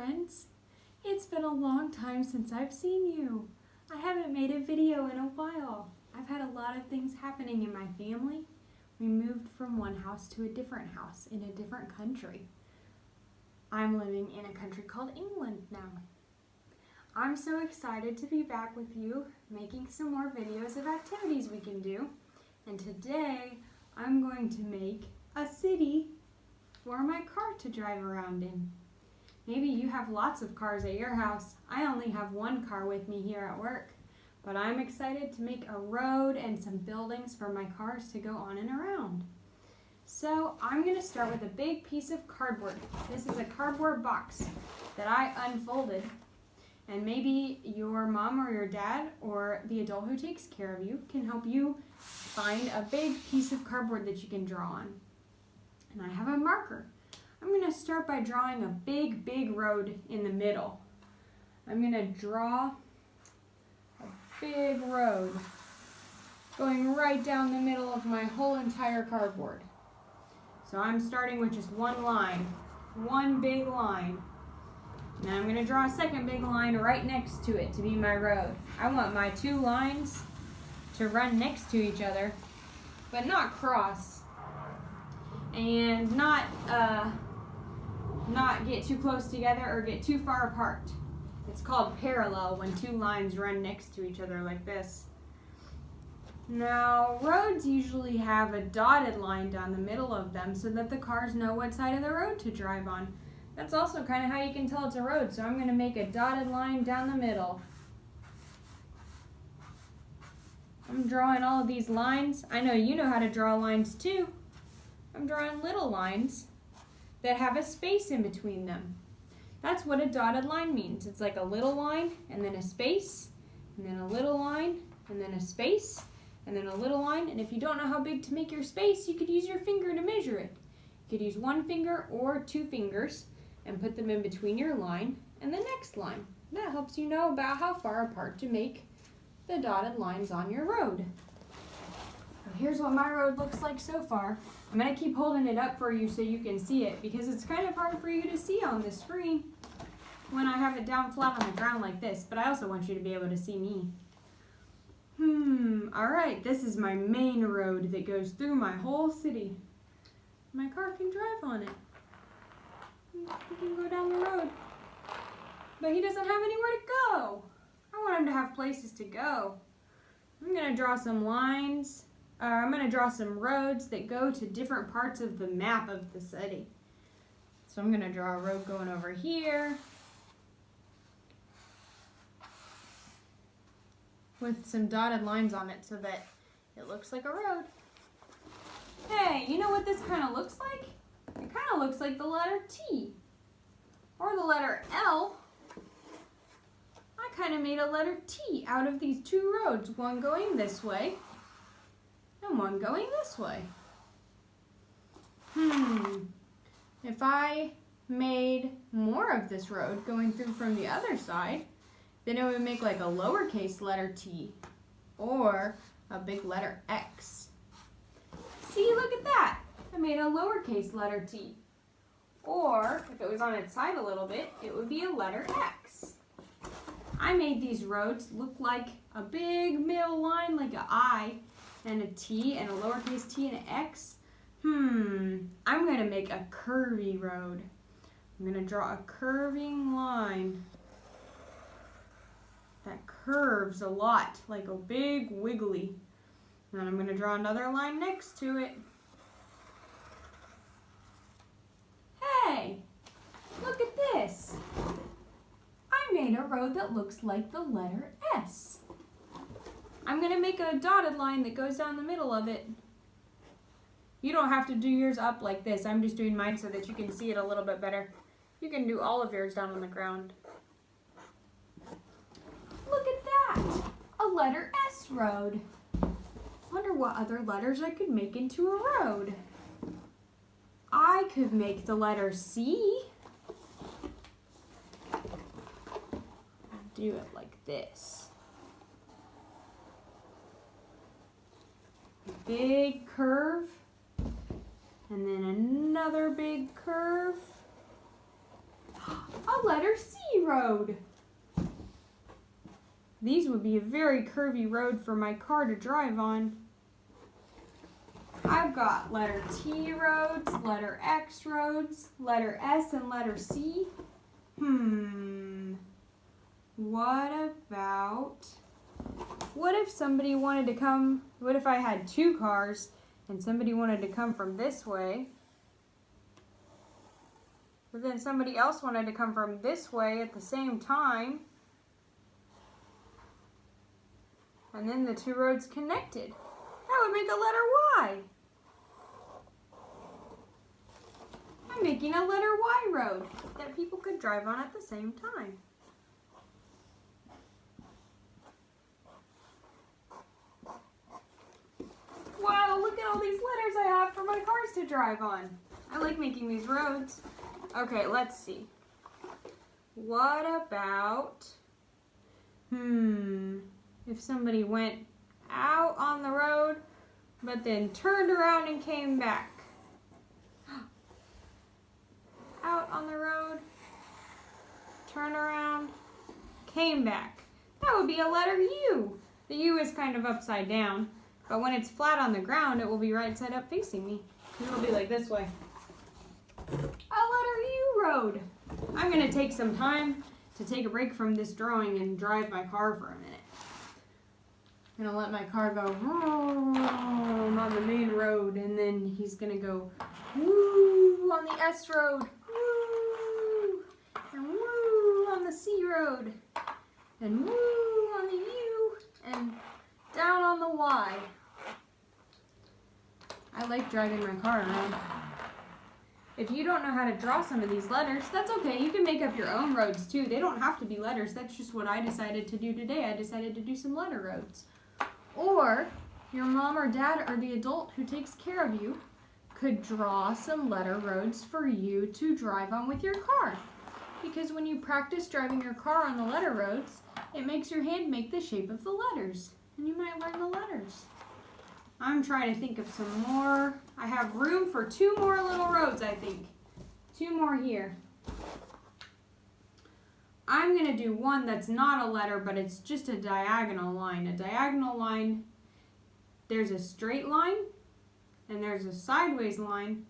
friends. It's been a long time since I've seen you. I haven't made a video in a while. I've had a lot of things happening in my family. We moved from one house to a different house in a different country. I'm living in a country called England now. I'm so excited to be back with you, making some more videos of activities we can do. And today, I'm going to make a city for my car to drive around in. Maybe you have lots of cars at your house. I only have one car with me here at work, but I'm excited to make a road and some buildings for my cars to go on and around. So I'm going to start with a big piece of cardboard. This is a cardboard box that I unfolded, and maybe your mom or your dad or the adult who takes care of you can help you find a big piece of cardboard that you can draw on. And I have a marker. I'm going to start by drawing a big road in the middle. I'm going to draw a big road going right down the middle of my whole entire cardboard. So I'm starting with just one line, one big line. Now I'm going to draw a second big line right next to it to be my road. I want my two lines to run next to each other, but not cross, and not get too close together or get too far apart. It's called parallel when two lines run next to each other like this. Now, roads usually have a dotted line down the middle of them so that the cars know what side of the road to drive on. That's also kind of how you can tell it's a road, so I'm going to make a dotted line down the middle. I'm drawing all of these lines. I know you know how to draw lines too. I'm drawing little lines that have a space in between them. That's what a dotted line means. It's like a little line and then a space, and then a little line and then a space, and then a little line. And if you don't know how big to make your space, you could use your finger to measure it. You could use one finger or two fingers and put them in between your line and the next line. That helps you know about how far apart to make the dotted lines on your road. So here's what my road looks like so far. I'm going to keep holding it up for you so you can see it, because it's kind of hard for you to see on the screen when I have it down flat on the ground like this, but I also want you to be able to see me. Alright, this is my main road that goes through my whole city. My car can drive on it. He can go down the road. But he doesn't have anywhere to go. I want him to have places to go. I'm going to draw some lines. I'm going to draw some roads that go to different parts of the map of the city. So I'm going to draw a road going over here with some dotted lines on it so that it looks like a road. Hey, you know what this kind of looks like? It kind of looks like the letter T or the letter L. I kind of made a letter T out of these two roads, one going this way and one going this way. If I made more of this road going through from the other side, then it would make like a lowercase letter T or a big letter X. See, look at that. I made a lowercase letter T. Or, if it was on its side a little bit, it would be a letter X. I made these roads look like a big middle line, like an I and a T and a lowercase t and an X. I'm going to make a curvy road. I'm going to draw a curving line that curves a lot, like a big wiggly. And I'm going to draw another line next to it. Hey, look at this. I made a road that looks like the letter S. I'm going to make a dotted line that goes down the middle of it. You don't have to do yours up like this. I'm just doing mine so that you can see it a little bit better. You can do all of yours down on the ground. Look at that, a letter S road. Wonder what other letters I could make into a road. I could make the letter C. Do it like this. Big curve, and then another big curve. A letter C road. These would be a very curvy road for my car to drive on. I've got letter T roads, letter X roads, letter S, and letter C. What if somebody wanted to come, what if I had two cars and somebody wanted to come from this way, but then somebody else wanted to come from this way at the same time, and then the two roads connected? That would make a letter Y. I'm making a letter Y road that people could drive on at the same time. Wow, look at all these letters I have for my cars to drive on. I like making these roads. Okay, let's see. What about, if somebody went out on the road, but then turned around and came back. Out on the road, turn around, came back. That would be a letter U. The U is kind of upside down, but when it's flat on the ground, it will be right side up facing me. It will be like this way. A letter U road. I'm going to take some time to take a break from this drawing and drive my car for a minute. I'm going to let my car go on the main road, and then he's going to go woo on the S road. Woo! And woo on the C road. And woo on the U. And down on the Y. I like driving my car around. If you don't know how to draw some of these letters, that's okay. You can make up your own roads too. They don't have to be letters. That's just what I decided to do today. I decided to do some letter roads. Or your mom or dad or the adult who takes care of you could draw some letter roads for you to drive on with your car. Because when you practice driving your car on the letter roads, it makes your hand make the shape of the letters. And you might learn the letters. I'm trying to think of some more. I have room for two more little roads, I think. Two more here. I'm going to do one that's not a letter, but it's just a diagonal line. A diagonal line, there's a straight line, and there's a sideways line.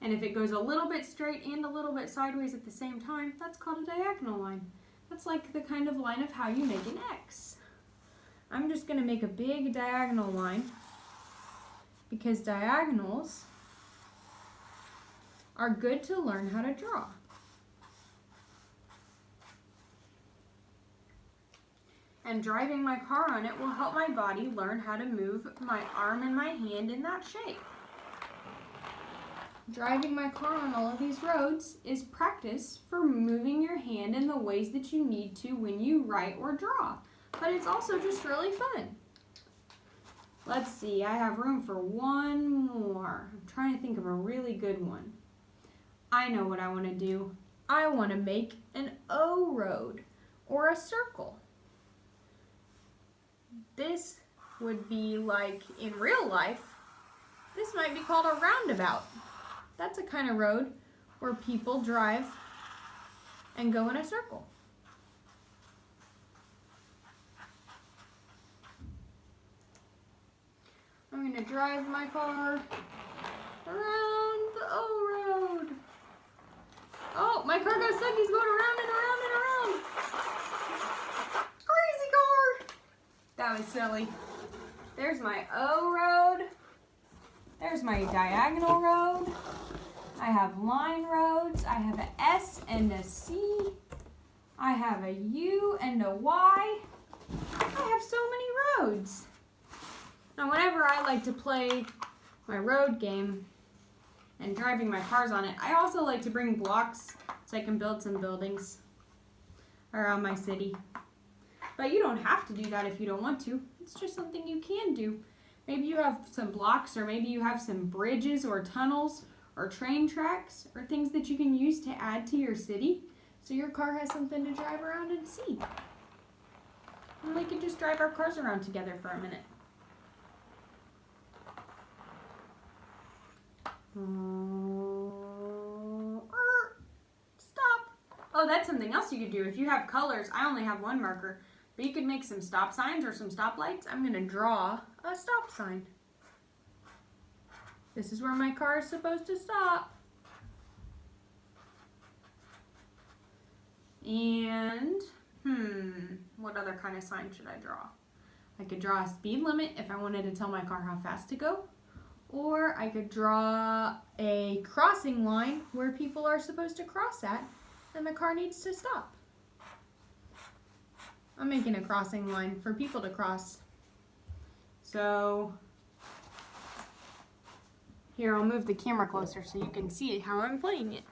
And if it goes a little bit straight and a little bit sideways at the same time, that's called a diagonal line. That's like the kind of line of how you make an X. I'm just going to make a big diagonal line, because diagonals are good to learn how to draw. And driving my car on it will help my body learn how to move my arm and my hand in that shape. Driving my car on all of these roads is practice for moving your hand in the ways that you need to when you write or draw. But it's also just really fun. Let's see, I have room for one more. I'm trying to think of a really good one. I know what I want to do. I want to make an O road or a circle. This would be like in real life, this might be called a roundabout. That's a kind of road where people drive and go in a circle. I'm going to drive my car around the O road. Oh, my car got stuck. He's going around and around and around. Crazy car. That was silly. There's my O road. There's my diagonal road. I have line roads. I have an S and a C. I have a U and a Y. I have so many roads. Now, whenever I like to play my road game and driving my cars on it, I also like to bring blocks so I can build some buildings around my city. But you don't have to do that if you don't want to. It's just something you can do. Maybe you have some blocks, or maybe you have some bridges or tunnels or train tracks or things that you can use to add to your city so your car has something to drive around and see. And we can just drive our cars around together for a minute. Stop. Oh, that's something else you could do. If you have colors, I only have one marker, but you could make some stop signs or some stoplights. I'm going to draw a stop sign. This is where my car is supposed to stop. And, what other kind of sign should I draw? I could draw a speed limit if I wanted to tell my car how fast to go. Or I could draw a crossing line where people are supposed to cross at and the car needs to stop. I'm making a crossing line for people to cross. So here, I'll move the camera closer so you can see how I'm playing it.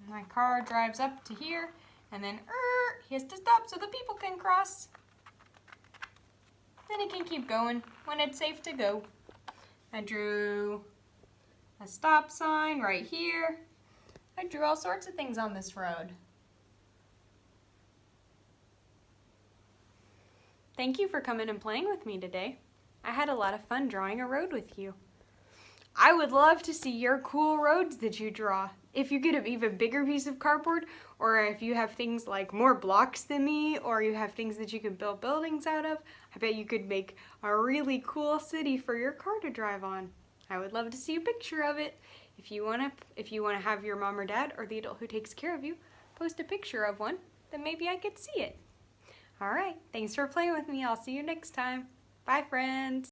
My car drives up to here and then he has to stop so the people can cross. Then it can keep going when it's safe to go. I drew a stop sign right here. I drew all sorts of things on this road. Thank you for coming and playing with me today. I had a lot of fun drawing a road with you. I would love to see your cool roads that you draw. If you get an even bigger piece of cardboard, or if you have things like more blocks than me, or you have things that you can build buildings out of, I bet you could make a really cool city for your car to drive on. I would love to see a picture of it. If you want to have your mom or dad or the adult who takes care of you post a picture of one, then maybe I could see it. All right, thanks for playing with me. I'll see you next time. Bye, friends.